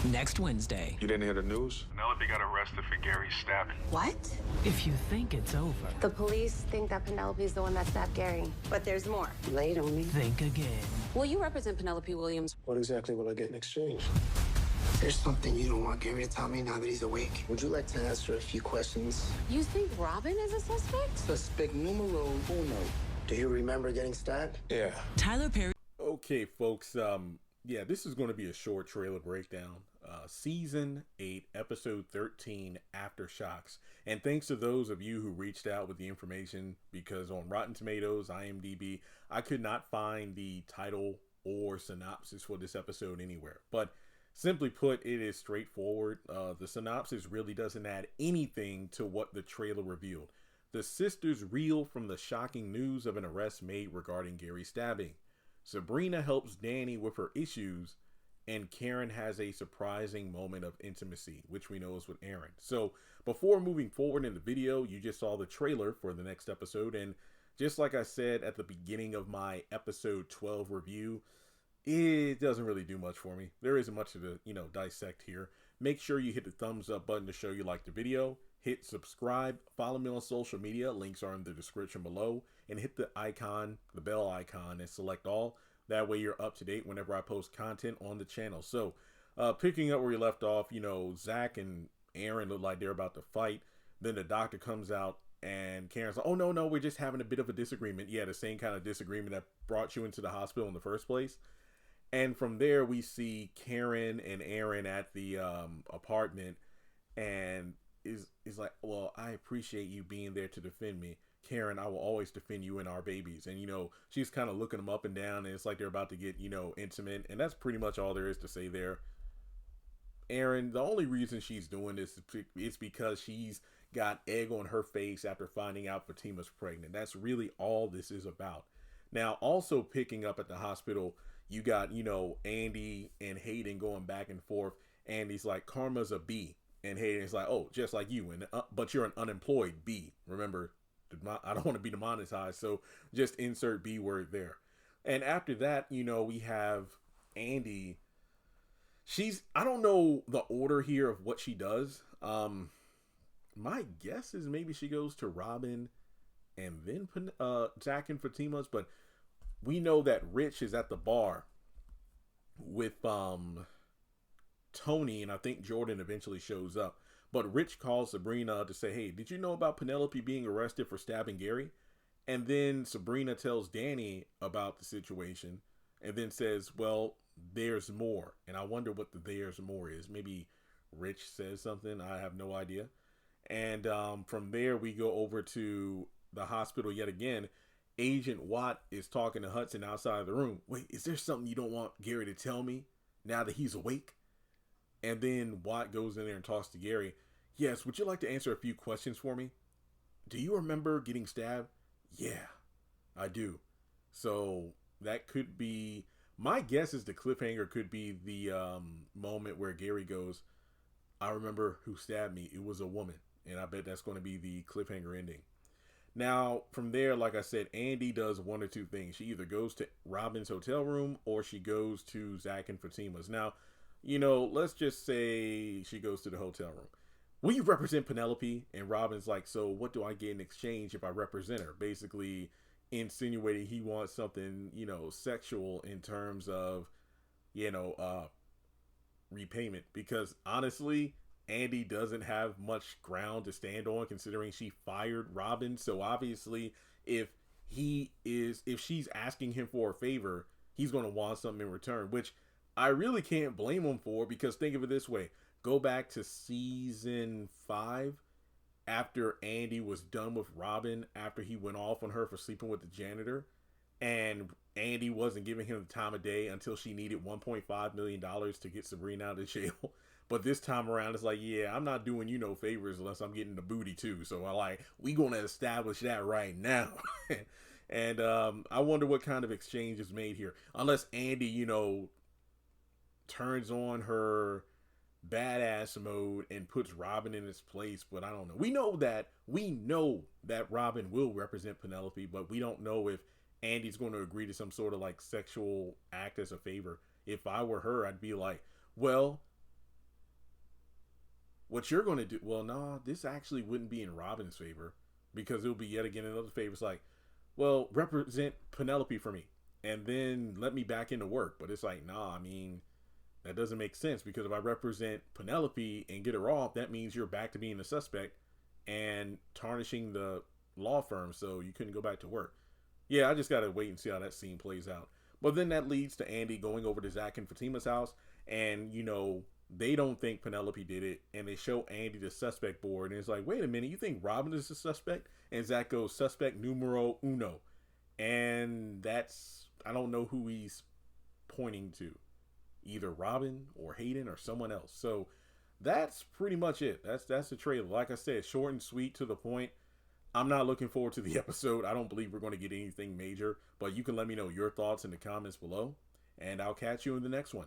Next Wednesday. You didn't hear the news? Penelope got arrested for Gary's stabbing. What? If you think it's over, The police think that Penelope's the one that stabbed Gary, but there's more. Laid on me. think again. Will you represent Penelope Williams? What exactly will I get in exchange? There's something you don't want Gary to tell me now that he's awake. Would you like to answer a few questions? You think Robin is a suspect? Suspect numero uno. Do you remember getting stabbed? Yeah. Tyler Perry. Okay, folks. Yeah, this is going to be a short trailer breakdown. Season 8, Episode 13, Aftershocks. And thanks to those of you who reached out with the information, because on Rotten Tomatoes, IMDb, I could not find the title or synopsis for this episode anywhere. But simply put, it is straightforward. The synopsis really doesn't add anything to what the trailer revealed. The sisters reel from the shocking news of an arrest made regarding Gary's stabbing. Sabrina helps Danny with her issues, and Karen has a surprising moment of intimacy, which we know is with Aaron. So before moving forward in the video, you just saw the trailer for the next episode, and just like I said at the beginning of my episode 12 review, it doesn't really do much for me. There isn't much to, dissect here. Make sure you hit the thumbs up button to show you like the video. Hit subscribe, follow me on social media, links are in the description below, and hit the icon, the bell icon, and select all. That way you're up to date whenever I post content on the channel. So, picking up where we left off, Zach and Aaron look like they're about to fight. Then the doctor comes out and Karen's like, oh, no, we're just having a bit of a disagreement. Yeah, the same kind of disagreement that brought you into the hospital in the first place. And from there, we see Karen and Aaron at the apartment, and is like, well, I appreciate you being there to defend me. Karen, I will always defend you and our babies. And, she's kind of looking them up and down, and it's like they're about to get, intimate. And that's pretty much all there is to say there. Aaron, the only reason she's doing this is because she's got egg on her face after finding out Fatima's pregnant. That's really all this is about. Now, also picking up at the hospital, you got, Andy and Hayden going back and forth. Andy's like, karma's a B. And Hayden's like, oh, just like you, and but you're an unemployed B. Remember, I don't want to be demonetized, so just insert B word there. And after that, we have Andy. I don't know the order here of what she does. My guess is maybe she goes to Robin and then Zach and Fatima's, but we know that Rich is at the bar with Tony, and I think Jordan eventually shows up. But Rich calls Sabrina to say, hey, did you know about Penelope being arrested for stabbing Gary? And then Sabrina tells Danny about the situation and then says, well, there's more. And I wonder what the there's more is. Maybe Rich says something. I have no idea. And from there, we go over to the hospital yet again. Agent Watt is talking to Hudson outside of the room. Wait, is there something you don't want Gary to tell me now that he's awake? And then Watt goes in there and talks to Gary. Yes, would you like to answer a few questions for me? Do you remember getting stabbed? Yeah, I do. So that could be, my guess is the cliffhanger could be the moment where Gary goes, I remember who stabbed me. It was a woman. And I bet that's going to be the cliffhanger ending. Now, from there, like I said, Andy does one or two things. She either goes to Robin's hotel room or she goes to Zach and Fatima's. Now, let's just say she goes to the hotel room. Will you represent Penelope? And Robin's like, so what do I get in exchange if I represent her? Basically insinuating he wants something, sexual in terms of, repayment. Because honestly, Andy doesn't have much ground to stand on considering she fired Robin. So obviously, if she's asking him for a favor, he's going to want something in return, which I really can't blame him for, because think of it this way. Go back to season 5 after Andy was done with Robin, after he went off on her for sleeping with the janitor, and Andy wasn't giving him the time of day until she needed $1.5 million to get Sabrina out of jail. But this time around, it's like, yeah, I'm not doing you no favors unless I'm getting the booty too. So we going to establish that right now. And I wonder what kind of exchange is made here. Unless Andy, turns on her badass mode and puts Robin in his place, but I don't know. We know that Robin will represent Penelope, but we don't know if Andy's going to agree to some sort of sexual act as a favor. If I were her, I'd be like, well, what you're going to do, well, no, this actually wouldn't be in Robin's favor, because it'll be yet again another favor. It's like, well, represent Penelope for me and then let me back into work. But it's like, nah, I mean, that doesn't make sense, because if I represent Penelope and get her off, that means you're back to being a suspect and tarnishing the law firm, so you couldn't go back to work. Yeah, I just got to wait and see how that scene plays out. But then that leads to Andy going over to Zach and Fatima's house, and, you know, they don't think Penelope did it, and they show Andy the suspect board, and it's like, wait a minute, you think Robin is the suspect? And Zach goes, suspect numero uno. And that's, I don't know who he's pointing to. Either Robin or Hayden or someone else. So that's pretty much it. That's the trailer. Like I said, short and sweet, to the point. I'm not looking forward to the episode. I don't believe we're going to get anything major, but you can let me know your thoughts in the comments below, and I'll catch you in the next one.